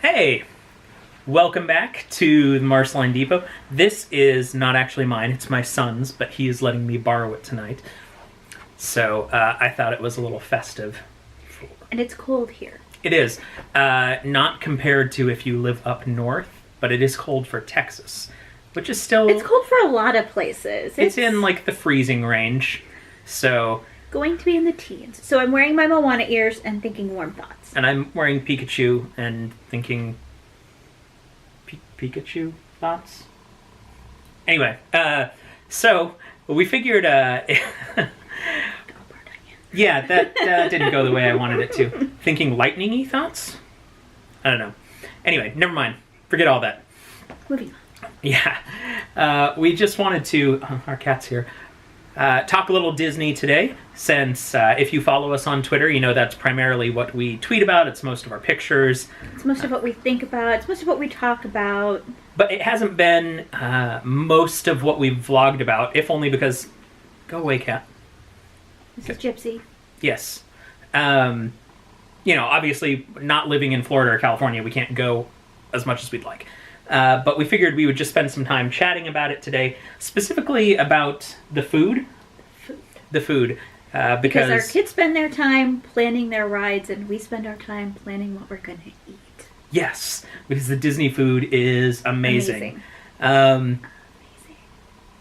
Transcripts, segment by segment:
Hey, welcome back to the Marceline Depot. This is not actually mine, it's my son's, but he is letting me borrow it tonight. So I thought it was a little festive. And it's cold here. It is. Not compared to if you live up north, but it is cold for Texas, which is still... It's cold for a lot of places. It's in like the freezing range, so... Going to be in the teens. So I'm wearing my Moana ears and thinking warm thoughts. And I'm wearing Pikachu and thinking... Pikachu thoughts? Anyway, so we figured... Yeah, that didn't go the way I wanted it to. Thinking lightning-y thoughts? I don't know. Anyway, never mind. Forget all that. Moving on. Yeah. We just wanted to... our cat's here. Talk a little Disney today, since if you follow us on Twitter, you know that's primarily what we tweet about. It's most of our pictures. It's most of what we think about. It's most of what we talk about. But it hasn't been most of what we've vlogged about, if only because... Go away, cat. This is Gypsy. Yes. You know, obviously, not living in Florida or California, we can't go as much as we'd like. But we figured we would just spend some time chatting about it today, specifically about the food. The food. Because our kids spend their time planning their rides, and we spend our time planning what we're going to eat. Yes, because the Disney food is amazing. Amazing.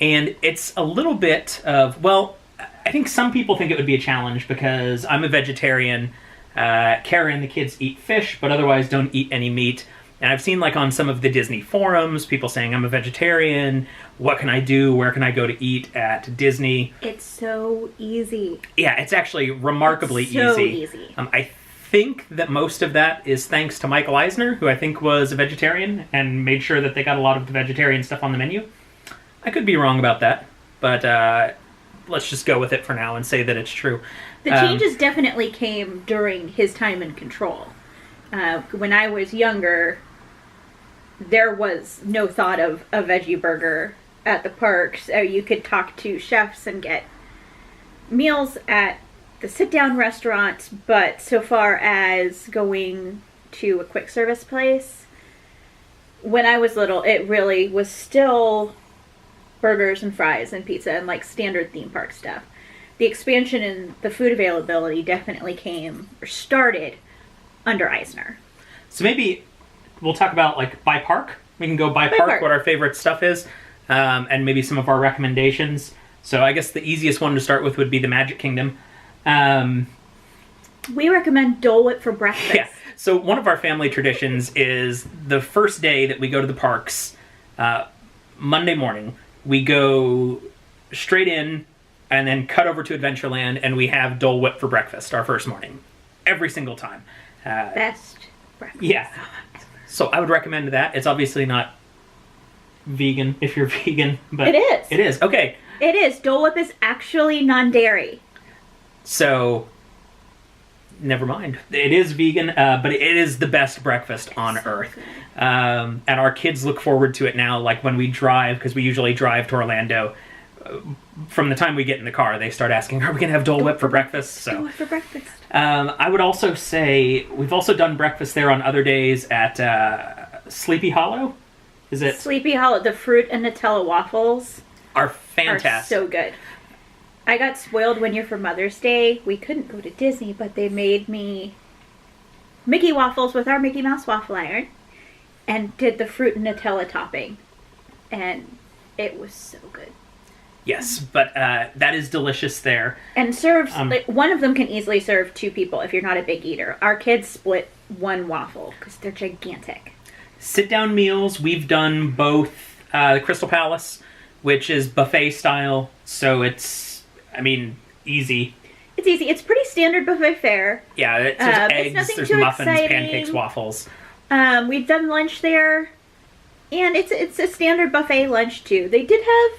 And it's a little bit of, well, I think some people think it would be a challenge because I'm a vegetarian. Kara and the kids eat fish, but otherwise don't eat any meat. And I've seen, like, on some of the Disney forums, people saying, I'm a vegetarian, what can I do, where can I go to eat at Disney? It's so easy. Yeah, it's actually remarkably easy. I think that most of that is thanks to Michael Eisner, who I think was a vegetarian, and made sure that they got a lot of the vegetarian stuff on the menu. I could be wrong about that, but let's just go with it for now and say that it's true. The changes definitely came during his time in control. When I was younger... there was no thought of a veggie burger at the parks. You could talk to chefs and get meals at the sit-down restaurants, but so far as going to a quick service place, when I was little, it really was still burgers and fries and pizza and like standard theme park stuff. The expansion in the food availability definitely came or started under Eisner. So maybe... we'll talk about, like, by park. We can go by park, what our favorite stuff is, and maybe some of our recommendations. So I guess the easiest one to start with would be the Magic Kingdom. We recommend Dole Whip for breakfast. Yeah. So one of our family traditions is the first day that we go to the parks, Monday morning, we go straight in and then cut over to Adventureland, and we have Dole Whip for breakfast our first morning. Every single time. Best breakfast. Yeah. So I would recommend that. It's obviously not vegan if you're vegan, but it is. It is. Okay. It is. Dole Whip is actually non-dairy. So never mind. It is vegan, but it is the best breakfast on earth. And our kids look forward to it now, like when we drive, because we usually drive to Orlando. From the time we get in the car, they start asking, are we going to have Dole Whip for breakfast? So, Dole Whip for breakfast. I would also say, we've also done breakfast there on other days at Sleepy Hollow. Is it? Sleepy Hollow, the fruit and Nutella waffles are fantastic. Are so good. I got spoiled one year for Mother's Day. We couldn't go to Disney, but they made me Mickey waffles with our Mickey Mouse waffle iron and did the fruit and Nutella topping. And it was so good. Yes, but that is delicious there. And serves, like, one of them can easily serve two people if you're not a big eater. Our kids split one waffle because they're gigantic. Sit-down meals, we've done both the Crystal Palace, which is buffet style, so it's, I mean, easy. It's easy. It's pretty standard buffet fare. Yeah, there's eggs, there's muffins, exciting. Pancakes, waffles. We've done lunch there, and it's a standard buffet lunch, too. They did have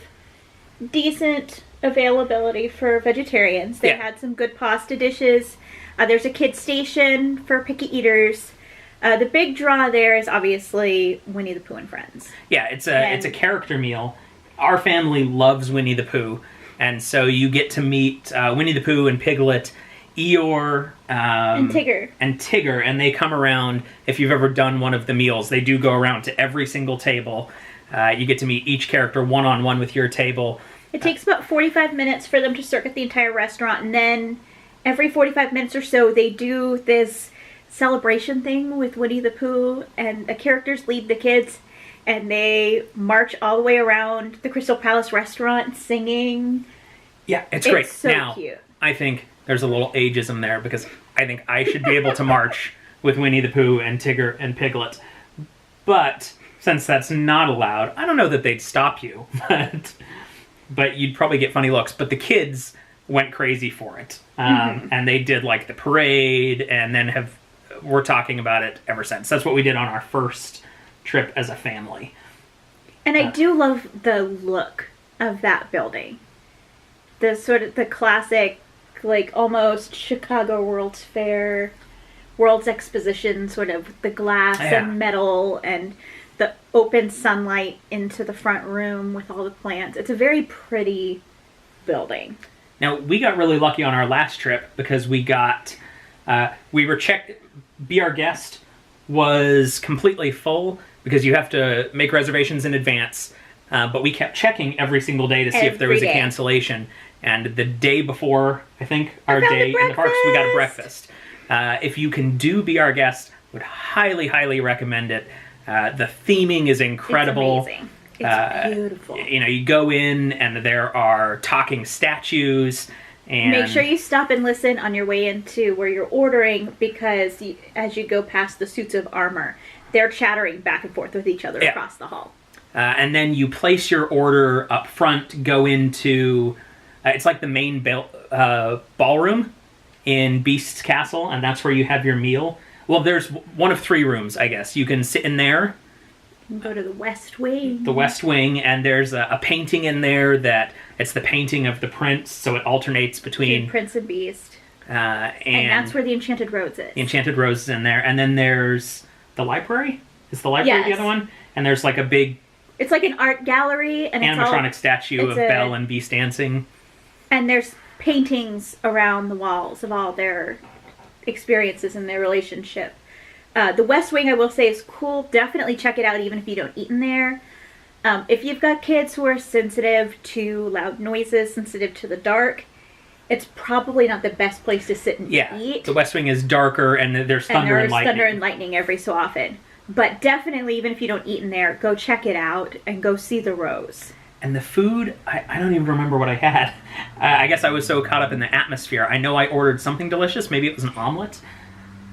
decent availability for vegetarians. They had some good pasta dishes. There's a kids station for picky eaters. The big draw there is obviously Winnie the Pooh and Friends. Yeah, it's a character meal. Our family loves Winnie the Pooh, and so you get to meet Winnie the Pooh and Piglet Eeyore, And Tigger, and they come around. If you've ever done one of the meals, they do go around to every single table. You get to meet each character one-on-one with your table. It takes about 45 minutes for them to circuit the entire restaurant, and then every 45 minutes or so, they do this celebration thing with Winnie the Pooh, and the characters lead the kids, and they march all the way around the Crystal Palace restaurant singing. Yeah, it's great. So now, cute. I think there's a little ageism there because I think I should be able to march with Winnie the Pooh and Tigger and Piglet. But since that's not allowed, I don't know that they'd stop you, but you'd probably get funny looks. But the kids went crazy for it. And they did like the parade and then we're talking about it ever since. That's what we did on our first trip as a family. And I do love the look of that building. The sort of the classic, like almost Chicago World's Fair, World's Exposition, sort of the glass and metal and the open sunlight into the front room with all the plants. It's a very pretty building. Now, we got really lucky on our last trip because we were checked. Be Our Guest was completely full because you have to make reservations in advance. But we kept checking every single day to see if there was a cancellation. And the day before, I think, our day in the parks, we got a breakfast. If you can do Be Our Guest, would highly, highly recommend it. The theming is incredible. It's amazing. It's beautiful. You go in and there are talking statues. And make sure you stop and listen on your way into where you're ordering because as you go past the suits of armor, they're chattering back and forth with each other across the hall. And then you place your order up front, go into... it's like the main ballroom in Beast's Castle, and that's where you have your meal. Well, there's one of 3 rooms, I guess. You can sit in there. You can go to the West Wing. The West Wing, and there's a painting in there that... It's the painting of the prince, so it alternates between... Prince and Beast. And that's where the Enchanted Rose is. The Enchanted Rose is in there. And then there's the library. Is the library the other one? And there's like a big... It's like an art gallery. And animatronic statue of Belle and Beast dancing. And there's paintings around the walls of all their experiences and their relationship. The West Wing, I will say, is cool. Definitely check it out, even if you don't eat in there. If you've got kids who are sensitive to loud noises, sensitive to the dark, it's probably not the best place to sit and eat. The West Wing is darker, and there's thunder and lightning. Thunder and lightning every so often. But definitely, even if you don't eat in there, go check it out and go see the Rose. And the food, I don't even remember what I had. I guess I was so caught up in the atmosphere. I know I ordered something delicious. Maybe it was an omelet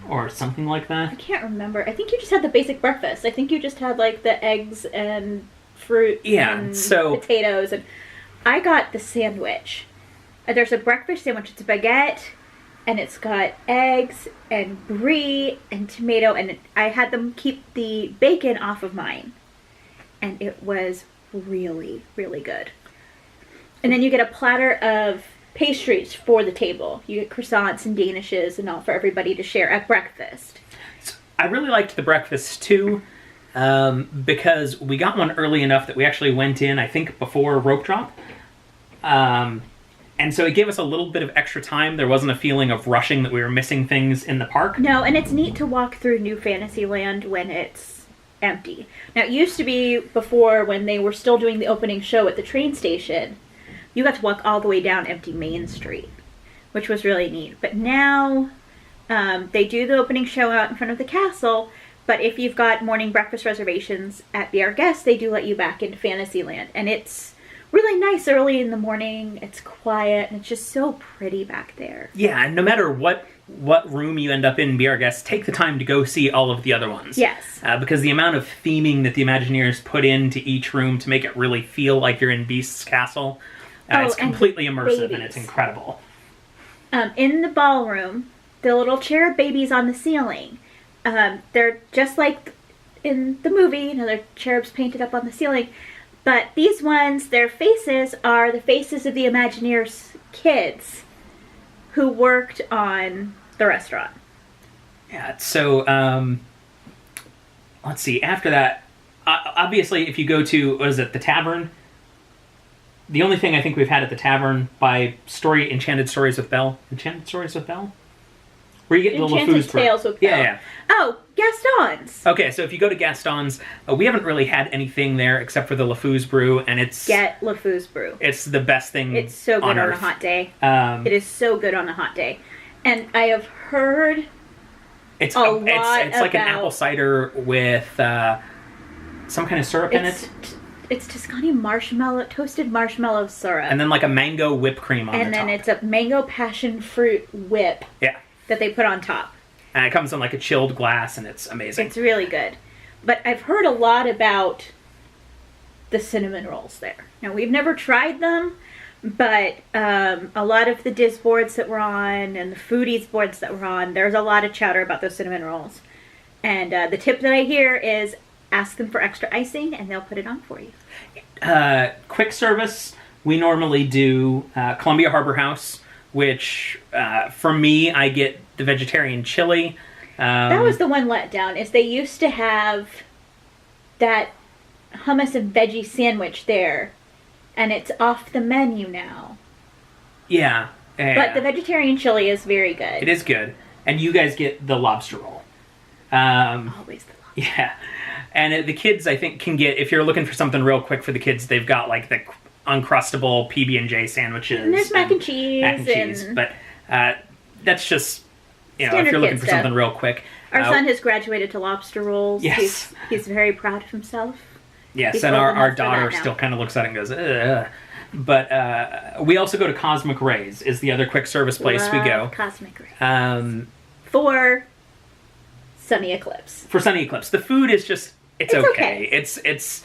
or something like that. I can't remember. I think you just had the basic breakfast. I think you just had like the eggs and fruit and potatoes. And I got the sandwich. There's a breakfast sandwich. It's a baguette. And it's got eggs and brie and tomato. And I had them keep the bacon off of mine. And it was really, really good. And then you get a platter of pastries for the table. You get croissants and danishes and all for everybody to share at breakfast. I really liked the breakfast too, because we got one early enough that we actually went in, I think, before rope drop. And so it gave us a little bit of extra time. There wasn't a feeling of rushing that we were missing things in the park. No, and it's neat to walk through New Fantasyland when it's empty. Now, it used to be before when they were still doing the opening show at the train station, you got to walk all the way down empty Main Street, which was really neat. But now they do the opening show out in front of the castle, but if you've got morning breakfast reservations at Be Our Guest, they do let you back into Fantasyland. And it's really nice early in the morning. It's quiet, and it's just so pretty back there. Yeah, and no matter what room you end up in Be Our Guest, take the time to go see all of the other ones. Yes. Because the amount of theming that the Imagineers put into each room to make it really feel like you're in Beast's Castle, it's completely immersive, and it's incredible. In the ballroom, the little cherub babies on the ceiling, they're just like in the movie, they're cherubs painted up on the ceiling. But these ones, their faces are the faces of the Imagineers' kids who worked on the restaurant. Yeah, so, let's see, after that, obviously if you go to, what is it, the Tavern, The only thing I think we've had at the Tavern by Enchanted Stories with Belle. Enchanted Stories with Belle? Where you get the Enchanted LeFou's Tales with Belle. Yeah. Oh, Gaston's. Okay, so if you go to Gaston's, we haven't really had anything there except for the LeFou's brew, and Get LeFou's brew. It's the best thing. It's so good on a hot day. It is so good on a hot day, and I have heard it's like an apple cider with some kind of syrup in it. It's Tuscany toasted marshmallow syrup, and then like a mango whipped cream on the top. And then it's a mango passion fruit whip. Yeah. That they put on top. And it comes in like a chilled glass, and it's amazing. It's really good. But I've heard a lot about the cinnamon rolls there. Now, we've never tried them, but a lot of the Diz boards that we're on and the Foodies boards that we're on, there's a lot of chatter about those cinnamon rolls. And the tip that I hear is ask them for extra icing, and they'll put it on for you. Quick service, we normally do Columbia Harbor House, which for me, I get the vegetarian chili. That was the one letdown, is they used to have that hummus and veggie sandwich there, and it's off the menu now. Yeah. But the vegetarian chili is very good. It is good. And you guys get the lobster roll. Always the lobster. Yeah. And the kids, I think, can get, if you're looking for something real quick for the kids, they've got like the Uncrustable PB&J sandwiches. And there's mac and cheese. But that's just, if standard you're looking for stuff. something real quick. Our son has graduated to lobster rolls. Yes. He's very proud of himself. Yes, He's and old our enough for daughter that now. still kind of looks at it and goes, ugh. But we also go to Cosmic Rays, is the other quick service place we go. Cosmic Rays. For Sunny Eclipse. For Sunny Eclipse. The food is just, it's okay. It's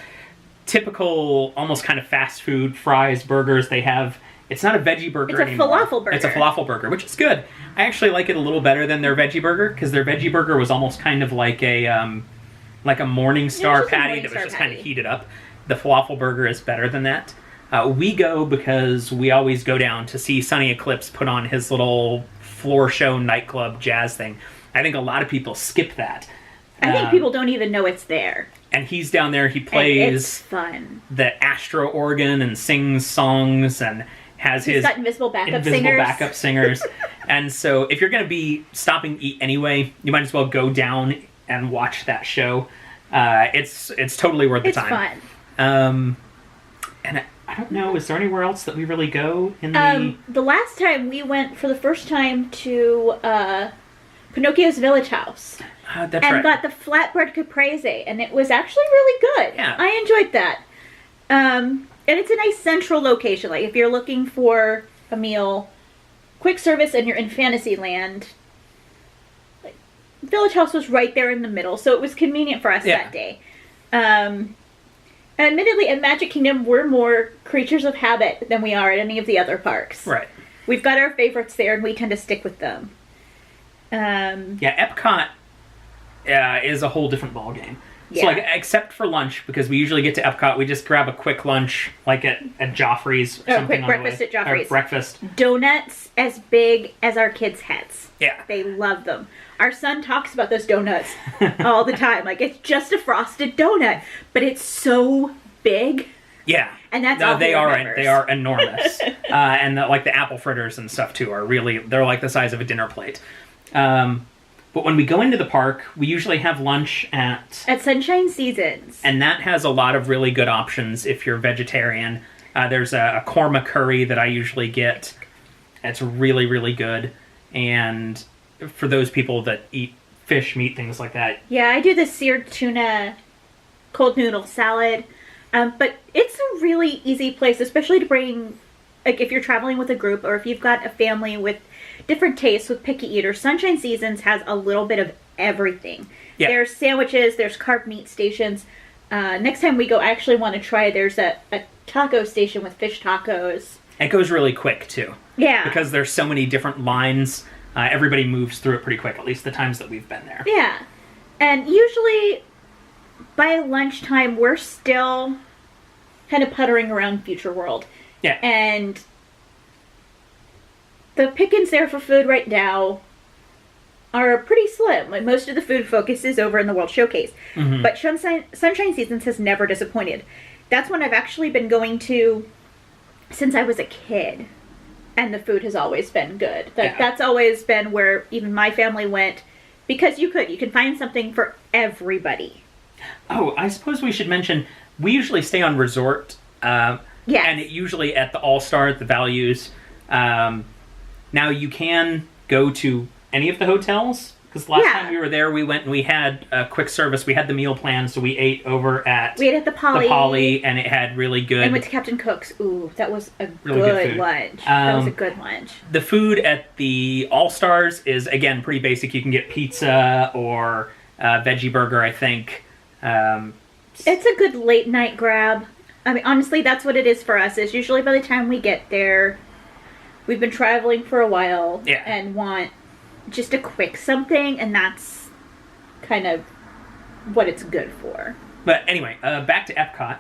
typical, almost kind of fast food, fries, burgers. They have, it's not a veggie burger anymore. It's a falafel burger. It's a falafel burger, which is good. I actually like it a little better than their veggie burger, because their veggie burger was almost kind of like a Morningstar patty that was just kind of heated up. The falafel burger is better than that. We go because we always go down to see Sunny Eclipse put on his little floor show nightclub jazz thing. I think a lot of people skip that. I think people don't even know it's there. And he's down there, he plays it's fun. The Astro organ and sings songs and has He's got invisible backup singers. And so if you're going to be stopping to eat anyway, you might as well go down and watch that show. It's totally worth the time. It's fun. And I don't know, is there anywhere else that we really go in the... The last time we went for the first time to Pinocchio's Village House. That's and right. got the flatbread caprese, and it was actually really good. Yeah. I enjoyed that. And it's a nice central location. Like, if you're looking for a meal, quick service, and you're in Fantasyland, like, Village House was right there in the middle, so it was convenient for us that day. Admittedly, at Magic Kingdom, we're more creatures of habit than we are at any of the other parks. Right. We've got our favorites there, and we tend to stick with them. Epcot is a whole different ballgame. Yeah. So, like, except for lunch, because we usually get to Epcot, we just grab a quick lunch, like at Joffrey's. Or something quick breakfast at Joffrey's. Or breakfast. Donuts as big as our kids' heads. Yeah. They love them. Our son talks about those donuts all the time. Like, it's just a frosted donut, but it's so big. Yeah. And that's all they remembers. are enormous. And the apple fritters and stuff, too, are really, they're like the size of a dinner plate. But when we go into the park, we usually have lunch at Sunshine Seasons. And that has a lot of really good options if you're vegetarian. There's a korma curry that I usually get. It's really, really good. And for those people that eat fish, meat, things like that. Yeah, I do the seared tuna cold noodle salad. But it's a really easy place, especially to bring, like, if you're traveling with a group or if you've got a family with different tastes, with picky eaters. Sunshine Seasons has a little bit of everything. Yeah. There's sandwiches, there's carved meat stations. Next time we go, I actually want to try, there's a taco station with fish tacos. It goes really quick, too. Yeah. Because there's so many different lines. Everybody moves through it pretty quick, at least the times that we've been there. Yeah. And usually, by lunchtime, we're still kind of puttering around Future World. Yeah. And the pickings there for food right now are pretty slim. Like, most of the food focuses over in the World Showcase. Mm-hmm. But Sunshine Seasons has never disappointed. That's when I've actually been going to since I was a kid, and the food has always been good. Yeah. That's always been where even my family went, because you can find something for everybody. Oh, I suppose we should mention, we usually stay on resort, Yes. and it usually at the All-Star, at the Values. Now, you can go to any of the hotels, because last time we were there, we went and we had a quick service. We had the meal plan, so we ate over at We ate at the Poly. and it had really good... And went to Captain Cook's. Ooh, that was a Really good good food. lunch. That was a good lunch. The food at the All-Stars is, again, pretty basic. You can get pizza or veggie burger, I think. It's a good late night grab. I mean, honestly, that's what it is for us. Is usually by the time we get there, we've been traveling for a while and want just a quick something, and that's kind of what it's good for. But anyway, back to Epcot.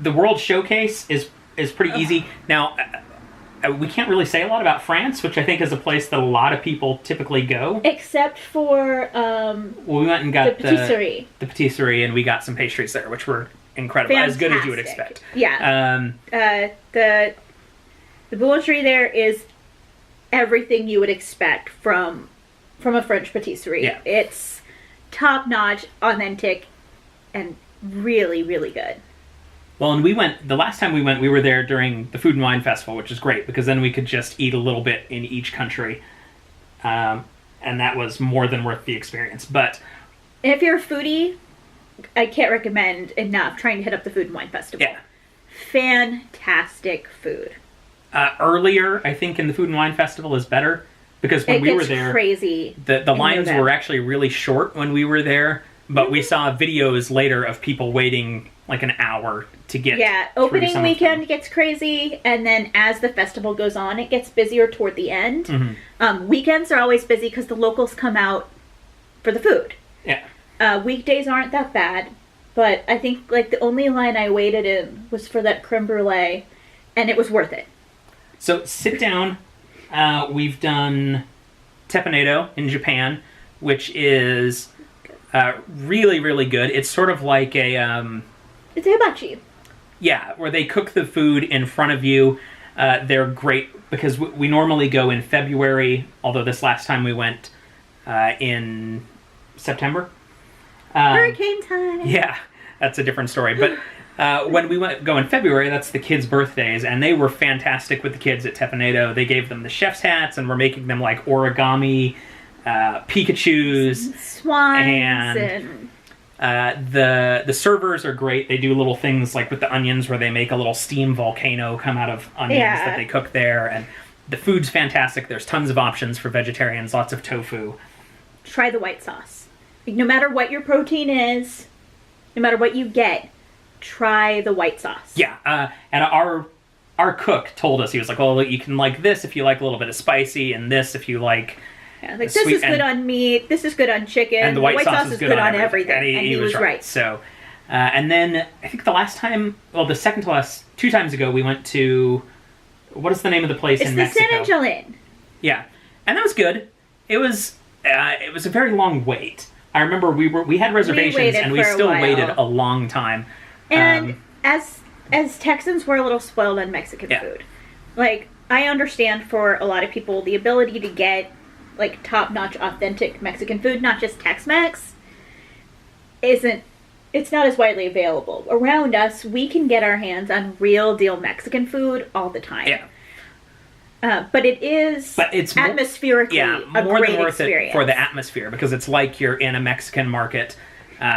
The World Showcase is pretty easy. Now, we can't really say a lot about France, which I think is a place that a lot of people typically go. Except for Well, we went and got the patisserie. The patisserie, and we got some pastries there, which were incredible. As good as you would expect. Yeah. The boulangerie there is everything you would expect from a French patisserie. Yeah. It's top-notch, authentic, and really, really good. Well, and the last time we went, we were there during the Food and Wine Festival, which is great, because then we could just eat a little bit in each country. And that was more than worth the experience. But if you're a foodie, I can't recommend enough trying to hit up the Food and Wine Festival. Yeah. Fantastic food. Earlier, I think, in the Food and Wine Festival is better, because when we were there, crazy. The lines were actually really short when we were there, but we saw videos later of people waiting like an hour to get opening weekend gets crazy, and then as the festival goes on, it gets busier toward the end. Mm-hmm. Weekends are always busy because the locals come out for the food. Yeah. Weekdays aren't that bad, but I think like the only line I waited in was for that creme brulee, and it was worth it. So sit down. We've done Tapenade in Japan, which is really, really good. It's sort of like a... It's a hibachi. Yeah, where they cook the food in front of you. They're great because we normally go in February, although this last time we went in September. Hurricane time! Yeah, that's a different story. But when we go in February, that's the kids' birthdays, and they were fantastic with the kids at Tapenade. They gave them the chef's hats, and we're making them like origami Pikachus. Swans and the servers are great. They do little things like with the onions where they make a little steam volcano come out of onions that they cook there. And the food's fantastic. There's tons of options for vegetarians, lots of tofu. Try the white sauce. No matter what your protein is, no matter what you get, try the white sauce. Yeah, and our cook told us, he was like, well, you can like this if you like a little bit of spicy, and this if you like... Yeah, like, this is good on meat, this is good on chicken, and the white sauce is good on everything. And he was right. So, and then, I think the second to last, 2 times ago, we went to, what is the name of the place in Mexico? It's the San Angelin. Yeah, and that was good. It was a very long wait. I remember we had reservations, and we still waited a long time. And as Texans, we're a little spoiled on Mexican food. Like, I understand for a lot of people, the ability to get like top-notch authentic Mexican food, not just Tex-Mex, it's not as widely available. Around us, we can get our hands on real deal Mexican food all the time. Yeah. But it's atmospherically a more great than worth experience. it for the atmosphere, because it's like you're in a Mexican market.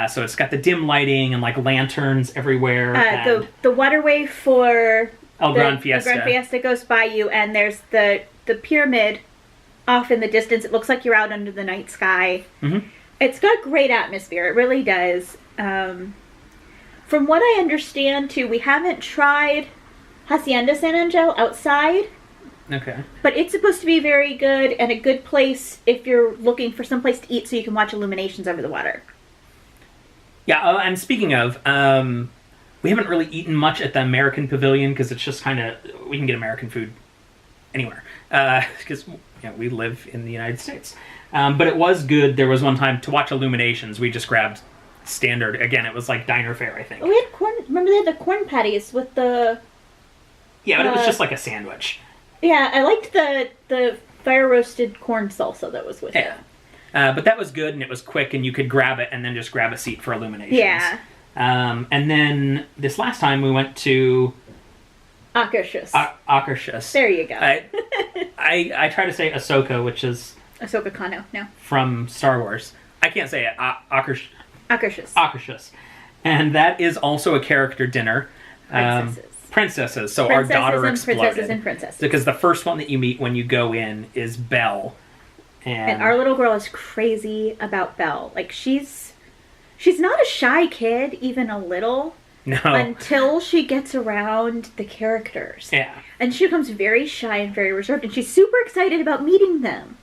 So it's got the dim lighting and like lanterns everywhere. The waterway for El Gran Fiesta. El Gran Fiesta goes by you, and there's the pyramid off in the distance. It looks like you're out under the night sky. Mm-hmm. It's got great atmosphere. It really does. From what I understand, too, we haven't tried Hacienda San Angel outside. Okay. But it's supposed to be very good and a good place if you're looking for some place to eat so you can watch illuminations over the water. Yeah, and speaking of, we haven't really eaten much at the American Pavilion because it's just kind of, we can get American food anywhere. Because we live in the United States. But it was good. There was one time to watch illuminations. We just grabbed standard. Again, it was like diner fare, I think. We had corn remember they had the corn patties with the... Yeah, but it was just like a sandwich. Yeah, I liked the fire-roasted corn salsa that was with it. But that was good, and it was quick, and you could grab it and then just grab a seat for illuminations. Yeah. And then this last time we went to... Akershus. Akershus. There you go. I try to say Ahsoka, which is... Ahsoka Kano, no. From Star Wars. I can't say it. Akershus. Akershus. And that is also a character dinner. Princesses. So our daughter exploded. Princesses and princesses. Because the first one that you meet when you go in is Belle. And our little girl is crazy about Belle. Like, she's not a shy kid, even a little. No. Until she gets around the characters. Yeah. And she becomes very shy and very reserved. And she's super excited about meeting them.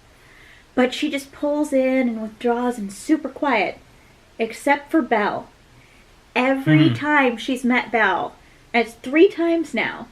But she just pulls in and withdraws and super quiet. Except for Belle. Every time she's met Belle, and it's 3 times now,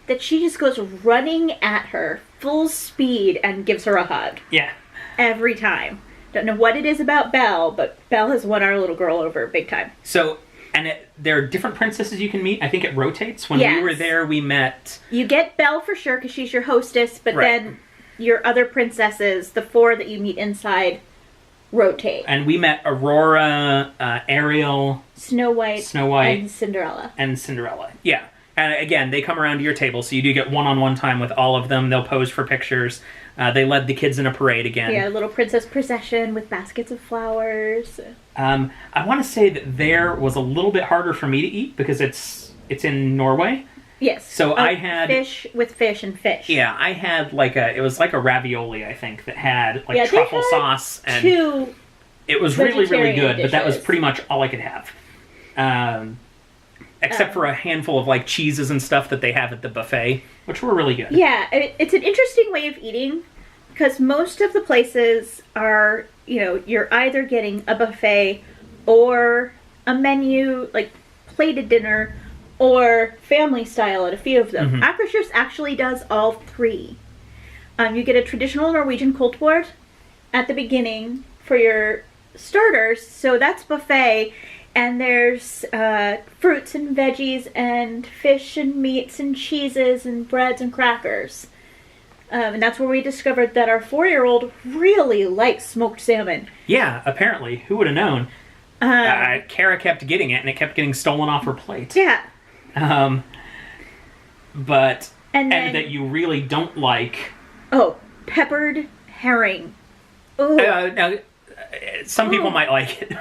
that she just goes running at her full speed and gives her a hug. Yeah. Every time. Don't know what it is about Belle, but Belle has won our little girl over big time. So, and there are different princesses you can meet. I think it rotates. When we were there, we met... You get Belle for sure, because she's your hostess, but then your other princesses, the 4 that you meet inside, rotate. And we met Aurora, Ariel... Snow White, and Cinderella. Yeah. And again, they come around to your table, so you do get one-on-one time with all of them. They'll pose for pictures. They led the kids in a parade again. Yeah, a little princess procession with baskets of flowers. I want to say that there was a little bit harder for me to eat because it's in Norway. Yes. So I had fish with fish and fish. Yeah, I had it was like a ravioli, I think, that had truffle sauce and 2 it was really, really good, dishes. but that was pretty much all I could have. Except for a handful of cheeses and stuff that they have at the buffet, which were really good. Yeah, it's an interesting way of eating because most of the places are, you're either getting a buffet or a menu, like plated dinner, or family style at a few of them. Akershus actually does all 3. You get a traditional Norwegian koldtbord at the beginning for your starters, so that's buffet, and there's fruits and veggies and fish and meats and cheeses and breads and crackers. And that's where we discovered that our 4-year-old really likes smoked salmon. Yeah, apparently. Who would have known? Kara kept getting it, and it kept getting stolen off her plate. Yeah. But... And that you really don't like... Oh, peppered herring. Ooh. Now, some people might like it.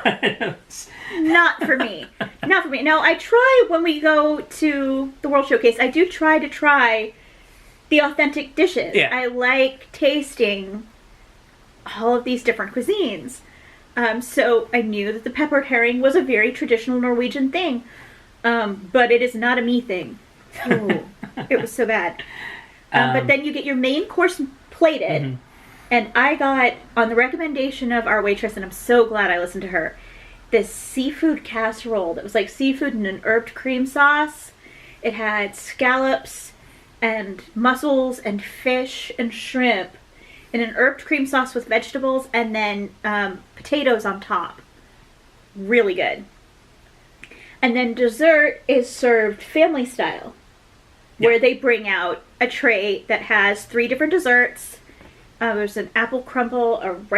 Not for me. Not for me. No, I try when we go to the World Showcase, I do try to try the authentic dishes. Yeah. I like tasting all of these different cuisines. So I knew that the peppered herring was a very traditional Norwegian thing. But it is not a me thing. Ooh, it was so bad. But then you get your main course plated. And I got, on the recommendation of our waitress, and I'm so glad I listened to her, this seafood casserole that was like seafood in an herbed cream sauce. It had scallops and mussels and fish and shrimp in an herbed cream sauce with vegetables and then potatoes on top. Really good. And then dessert is served family style, where they bring out a tray that has 3 different desserts. There's an apple crumble, a rice